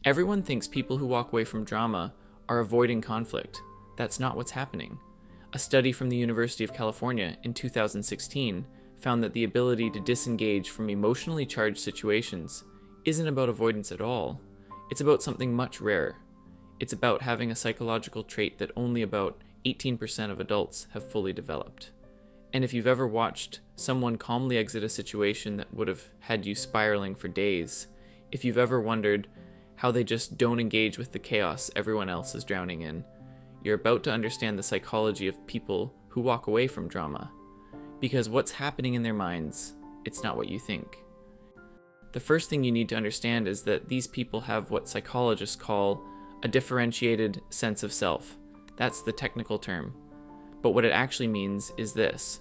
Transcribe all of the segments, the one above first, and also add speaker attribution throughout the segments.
Speaker 1: Everyone thinks people who walk away from drama are avoiding conflict. That's not what's happening. A study from the University of California in 2016 found that the ability to disengage from emotionally charged situations isn't about avoidance at all. It's about something much rarer. It's about having a psychological trait that only about 18% of adults have fully developed. And if you've ever watched someone calmly exit a situation that would have had you spiraling for days, if you've ever wondered how they just don't engage with the chaos everyone else is drowning in, you're about to understand the psychology of people who walk away from drama. Because what's happening in their minds, it's not what you think. The first thing you need to understand is that these people have what psychologists call a differentiated sense of self. That's the technical term. But what it actually means is this: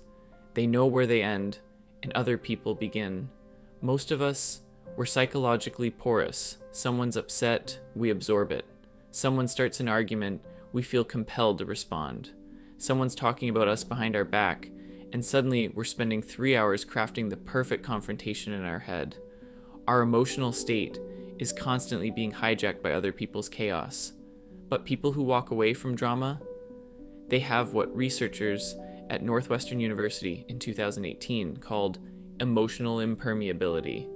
Speaker 1: they know where they end and other people begin. Most of us, we're psychologically porous. Someone's upset, we absorb it. Someone starts an argument, we feel compelled to respond. Someone's talking about us behind our back, and suddenly we're spending 3 hours crafting the perfect confrontation in our head. Our emotional state is constantly being hijacked by other people's chaos. But people who walk away from drama, they have what researchers at Northwestern University in 2018 called emotional impermeability.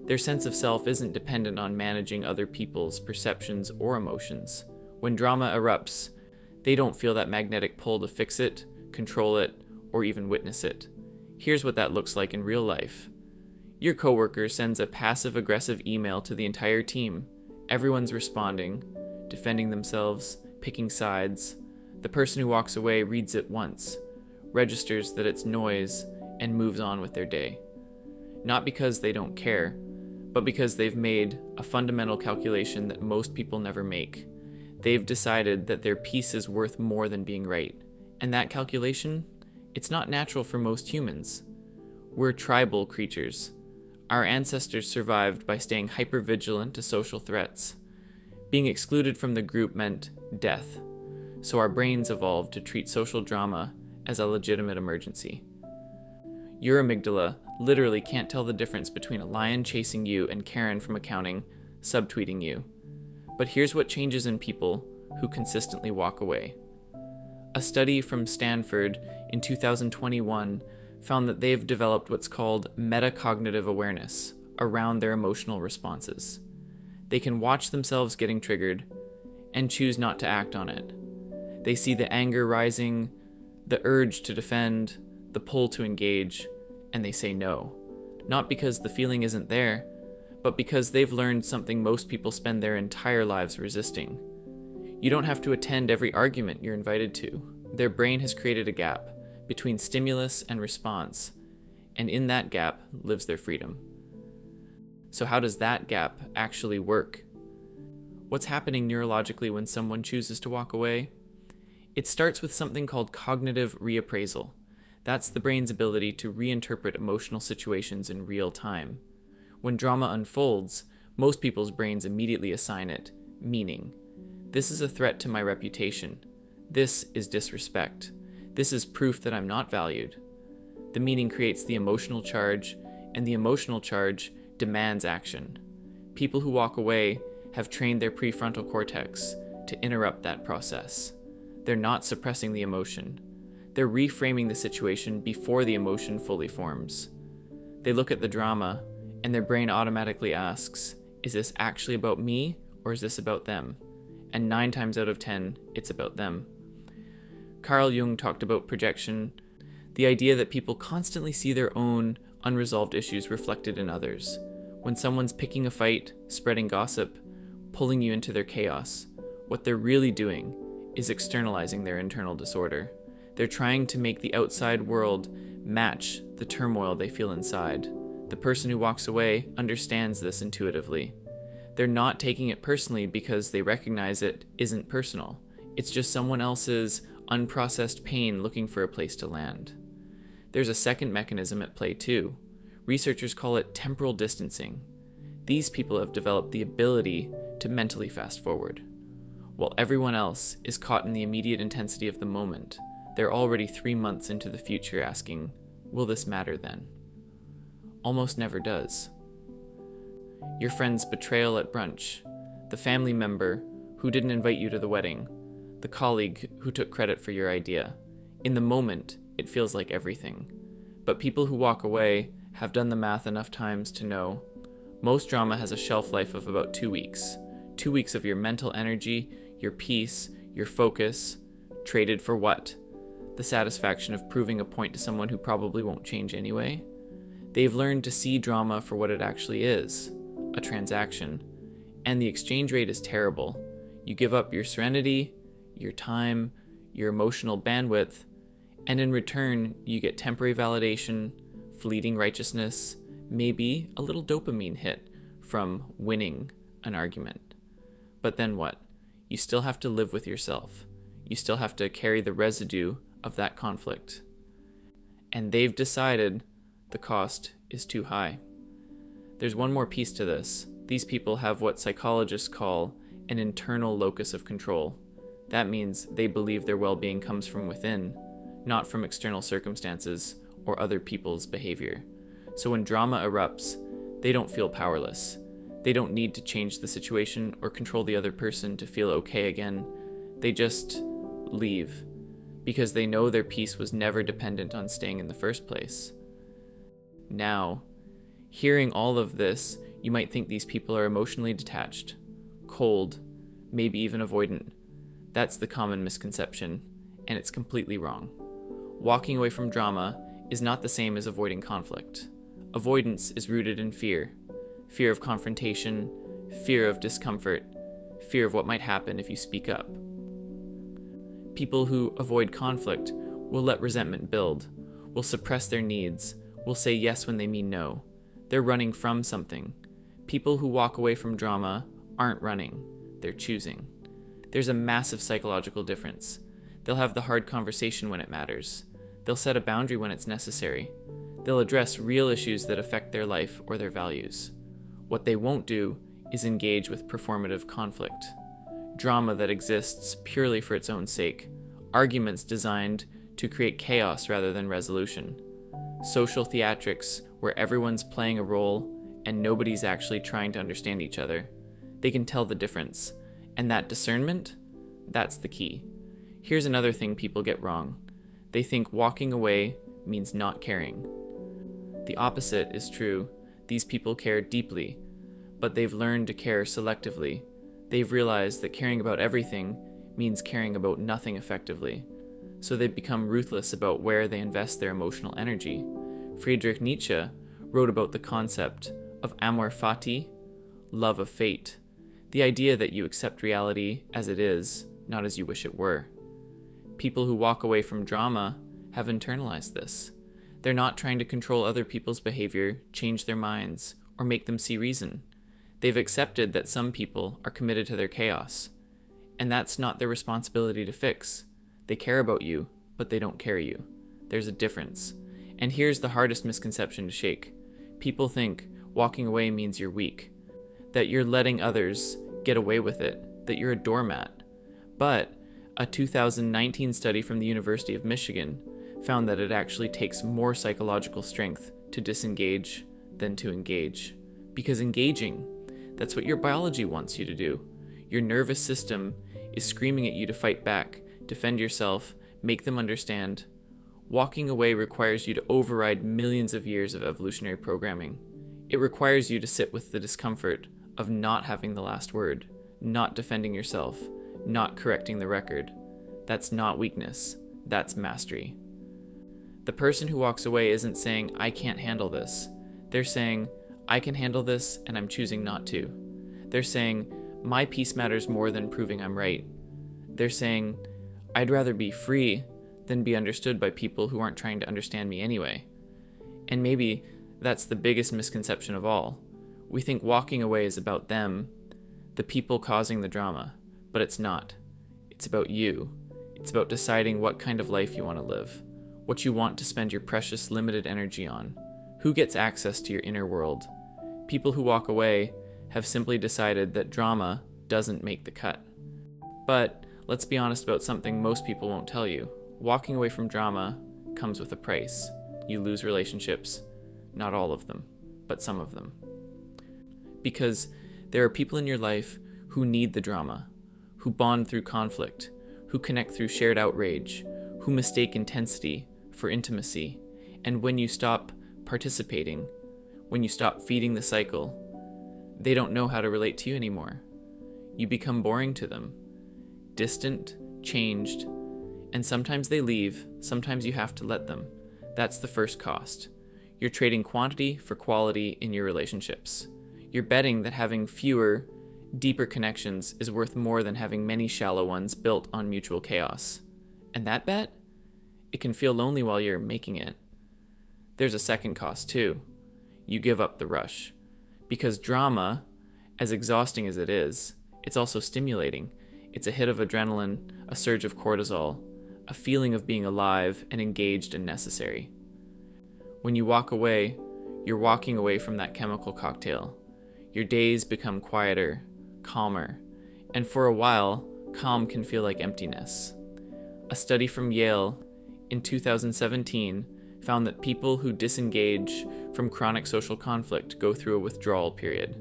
Speaker 1: Their sense of self isn't dependent on managing other people's perceptions or emotions. When drama erupts, they don't feel that magnetic pull to fix it, control it, or even witness it. Here's what that looks like in real life. Your coworker sends a passive-aggressive email to the entire team. Everyone's responding, defending themselves, picking sides. The person who walks away reads it once, registers that it's noise, and moves on with their day. Not because they don't care, but because they've made a fundamental calculation that most people never make. They've decided that their peace is worth more than being right. And that calculation, it's not natural for most humans. We're tribal creatures. Our ancestors survived by staying hypervigilant to social threats. Being excluded from the group meant death. So our brains evolved to treat social drama as a legitimate emergency. Your amygdala literally can't tell the difference between a lion chasing you and Karen from accounting subtweeting you. But here's what changes in people who consistently walk away. A study from Stanford in 2021 found that they've developed what's called metacognitive awareness around their emotional responses. They can watch themselves getting triggered and choose not to act on it. They see the anger rising, the urge to defend, the pull to engage, and they say no. Not because the feeling isn't there, but because they've learned something most people spend their entire lives resisting. You don't have to attend every argument you're invited to. Their brain has created a gap between stimulus and response, and in that gap lives their freedom. So how does that gap actually work? What's happening neurologically when someone chooses to walk away? It starts with something called cognitive reappraisal. That's the brain's ability to reinterpret emotional situations in real time. When drama unfolds, most people's brains immediately assign it meaning. This is a threat to my reputation. This is disrespect. This is proof that I'm not valued. The meaning creates the emotional charge, and the emotional charge demands action. People who walk away have trained their prefrontal cortex to interrupt that process. They're not suppressing the emotion. They're reframing the situation before the emotion fully forms. They look at the drama, and their brain automatically asks, is this actually about me, or is this about them? And 9 times out of 10, it's about them. Carl Jung talked about projection, the idea that people constantly see their own unresolved issues reflected in others. When someone's picking a fight, spreading gossip, pulling you into their chaos, what they're really doing is externalizing their internal disorder. They're trying to make the outside world match the turmoil they feel inside. The person who walks away understands this intuitively. They're not taking it personally because they recognize it isn't personal. It's just someone else's unprocessed pain looking for a place to land. There's a second mechanism at play too. Researchers call it temporal distancing. These people have developed the ability to mentally fast forward. While everyone else is caught in the immediate intensity of the moment, they're already 3 months into the future asking, will this matter then? Almost never does. Your friend's betrayal at brunch, the family member who didn't invite you to the wedding, the colleague who took credit for your idea. In the moment, it feels like everything. But people who walk away have done the math enough times to know most drama has a shelf life of about 2 weeks. 2 weeks of your mental energy, your peace, your focus, traded for what? The satisfaction of proving a point to someone who probably won't change anyway. They've learned to see drama for what it actually is, a transaction. And the exchange rate is terrible. You give up your serenity, your time, your emotional bandwidth, and in return, you get temporary validation, fleeting righteousness, maybe a little dopamine hit from winning an argument. But then what? You still have to live with yourself. You still have to carry the residue of that conflict. And they've decided the cost is too high. There's one more piece to this. These people have what psychologists call an internal locus of control. That means they believe their well-being comes from within, not from external circumstances or other people's behavior. So when drama erupts, they don't feel powerless. They don't need to change the situation or control the other person to feel okay again. They just leave, because they know their peace was never dependent on staying in the first place. Now, hearing all of this, you might think these people are emotionally detached, cold, maybe even avoidant. That's the common misconception, and it's completely wrong. Walking away from drama is not the same as avoiding conflict. Avoidance is rooted in fear. Fear of confrontation, fear of discomfort, fear of what might happen if you speak up. People who avoid conflict will let resentment build, will suppress their needs, will say yes when they mean no. They're running from something. People who walk away from drama aren't running, they're choosing. There's a massive psychological difference. They'll have the hard conversation when it matters. They'll set a boundary when it's necessary. They'll address real issues that affect their life or their values. What they won't do is engage with performative conflict. Drama that exists purely for its own sake. Arguments designed to create chaos rather than resolution. Social theatrics where everyone's playing a role and nobody's actually trying to understand each other. They can tell the difference. And that discernment, that's the key. Here's another thing people get wrong. They think walking away means not caring. The opposite is true. These people care deeply, but they've learned to care selectively. They've realized that caring about everything means caring about nothing effectively. So they've become ruthless about where they invest their emotional energy. Friedrich Nietzsche wrote about the concept of amor fati, love of fate, the idea that you accept reality as it is, not as you wish it were. People who walk away from drama have internalized this. They're not trying to control other people's behavior, change their minds, or make them see reason. They've accepted that some people are committed to their chaos, and that's not their responsibility to fix. They care about you, but they don't carry you. There's a difference. And here's the hardest misconception to shake. People think walking away means you're weak, that you're letting others get away with it, that you're a doormat. But a 2019 study from the University of Michigan found that it actually takes more psychological strength to disengage than to engage. Because engaging, that's what your biology wants you to do. Your nervous system is screaming at you to fight back, defend yourself, make them understand. Walking away requires you to override millions of years of evolutionary programming. It requires you to sit with the discomfort of not having the last word, not defending yourself, not correcting the record. That's not weakness, that's mastery. The person who walks away isn't saying, I can't handle this. They're saying, I can handle this and I'm choosing not to. They're saying, my peace matters more than proving I'm right. They're saying, I'd rather be free than be understood by people who aren't trying to understand me anyway. And maybe that's the biggest misconception of all. We think walking away is about them, the people causing the drama, but it's not. It's about you. It's about deciding what kind of life you want to live, what you want to spend your precious limited energy on, who gets access to your inner world. People who walk away have simply decided that drama doesn't make the cut. But let's be honest about something most people won't tell you. Walking away from drama comes with a price. You lose relationships, not all of them, but some of them. Because there are people in your life who need the drama, who bond through conflict, who connect through shared outrage, who mistake intensity for intimacy. And when you stop participating, when you stop feeding the cycle, they don't know how to relate to you anymore. You become boring to them, distant, changed, and sometimes they leave, sometimes you have to let them. That's the first cost. You're trading quantity for quality in your relationships. You're betting that having fewer, deeper connections is worth more than having many shallow ones built on mutual chaos. And that bet? It can feel lonely while you're making it. There's a second cost too. You give up the rush. Because drama, as exhausting as it is, it's also stimulating. It's a hit of adrenaline, a surge of cortisol, a feeling of being alive and engaged and necessary. When you walk away, you're walking away from that chemical cocktail. Your days become quieter, calmer, and for a while, calm can feel like emptiness. A study from Yale in 2017 found that people who disengage from chronic social conflict go through a withdrawal period.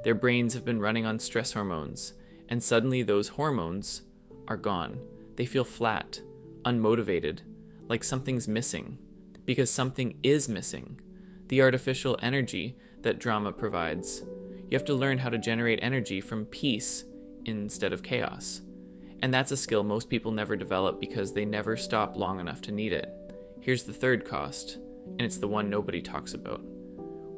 Speaker 1: Their brains have been running on stress hormones, and suddenly those hormones are gone. They feel flat, unmotivated, like something's missing. Because something is missing. The artificial energy that drama provides. You have to learn how to generate energy from peace instead of chaos. And that's a skill most people never develop because they never stop long enough to need it. Here's the third cost, and it's the one nobody talks about.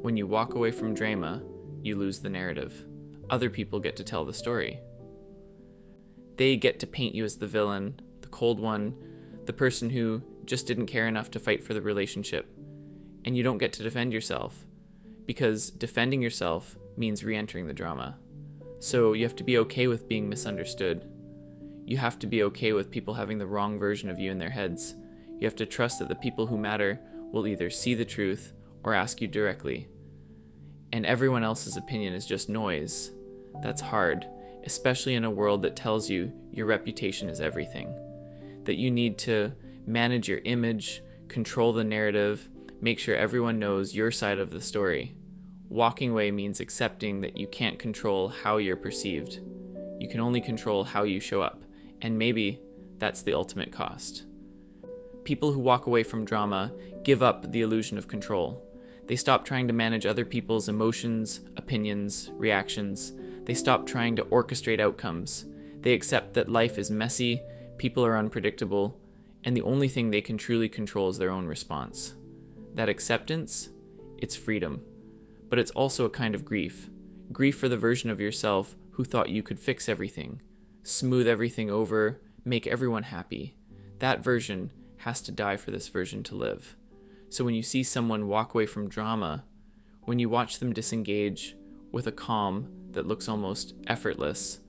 Speaker 1: When you walk away from drama, you lose the narrative. Other people get to tell the story. They get to paint you as the villain, the cold one, the person who just didn't care enough to fight for the relationship. And you don't get to defend yourself, because defending yourself means re-entering the drama. So you have to be okay with being misunderstood. You have to be okay with people having the wrong version of you in their heads. You have to trust that the people who matter will either see the truth or ask you directly. And everyone else's opinion is just noise. That's hard, especially in a world that tells you your reputation is everything. That you need to manage your image, control the narrative, make sure everyone knows your side of the story. Walking away means accepting that you can't control how you're perceived. You can only control how you show up, and maybe that's the ultimate cost. People who walk away from drama give up the illusion of control. They stop trying to manage other people's emotions, opinions, reactions. They stop trying to orchestrate outcomes. They accept that life is messy, people are unpredictable, and the only thing they can truly control is their own response. That acceptance, it's freedom. But it's also a kind of grief. Grief for the version of yourself who thought you could fix everything, smooth everything over, make everyone happy. That version has to die for this version to live. So when you see someone walk away from drama, when you watch them disengage with a calm that looks almost effortless,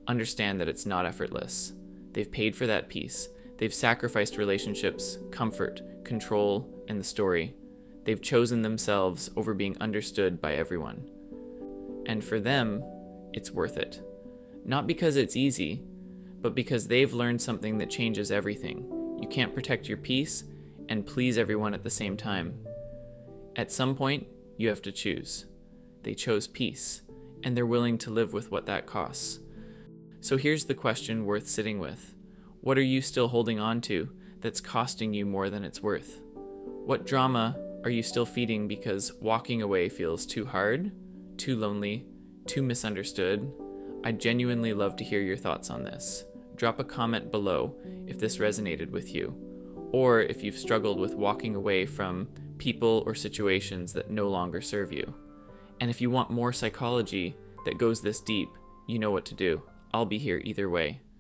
Speaker 1: understand that it's not effortless. They've paid for that peace. They've sacrificed relationships, comfort, control, and the story. They've chosen themselves over being understood by everyone. And for them, it's worth it. Not because it's easy, but because they've learned something that changes everything. You can't protect your peace and please everyone at the same time. At some point, you have to choose. They chose peace, and they're willing to live with what that costs. So here's the question worth sitting with. What are you still holding on to that's costing you more than it's worth? What drama are you still feeding because walking away feels too hard, too lonely, too misunderstood? I'd genuinely love to hear your thoughts on this. Drop a comment below if this resonated with you, or if you've struggled with walking away from people or situations that no longer serve you. And if you want more psychology that goes this deep, you know what to do. I'll be here either way.